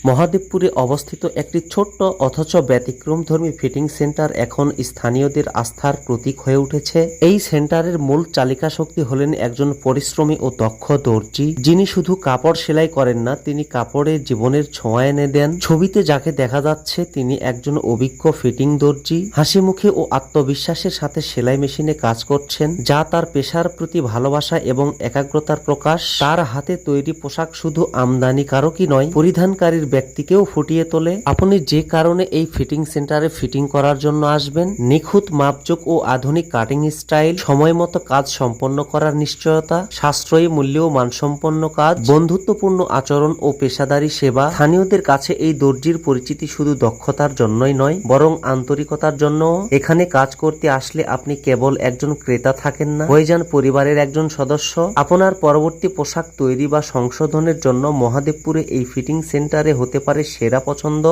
মহাদেবপুরে অবস্থিত একটি ছোট্ট অথচ ব্যতিক্রমধর্মী ফিটিং সেন্টার এখন স্থানীয়দের আস্থার প্রতীক হয়ে উঠেছে। এই সেন্টারের মূল চালিকা শক্তি হলেন একজন পরিশ্রমী ও দক্ষ দর্জি, যিনি শুধু কাপড় সেলাই করেন না, তিনি কাপড়ে জীবনের ছোঁয়া এনে দেন। ছবিতে যাকে দেখা যাচ্ছে তিনি একজন অভিজ্ঞ ফিটিং দর্জি, হাসি মুখে ও আত্মবিশ্বাসের সাথে সেলাই মেশিনে কাজ করছেন, যা তার পেশার প্রতি ভালোবাসা এবং একাগ্রতার প্রকাশ। তার হাতে তৈরি পোশাক শুধু আমদানিকারকই নয়, পরিধানকারীর ব্যক্তিকেও ফুটিয়ে তোলে। আপনি যে কারণে এই ফিটিং সেন্টারে ফিটিং করার জন্য আসবেন, নিখুঁত মাপজোক ও আধুনিক কাটিং স্টাইল, সময় মতো কাজ সম্পন্ন করার নিশ্চয়তা, সাশ্রয়ী মূল্যে ও মানসম্পন্ন কাজ, বন্ধুত্বপূর্ণ আচরণ ও পেশাদারী সেবা। স্থানীয়দের কাছে এই দর্জির পরিচিতি শুধু দক্ষতার জন্যই নয়, বরং আন্তরিকতার জন্য। এখানে কাজ করতে আসলে আপনি কেবল একজন ক্রেতা থাকেন না, হয়ে যান পরিবারের একজন সদস্য। আপনার পরবর্তী পোশাক তৈরি বা সংশোধনের জন্য মহাদেবপুরে এই ফিটিং সেন্টারে হতে পারে সেরা পছন্দ।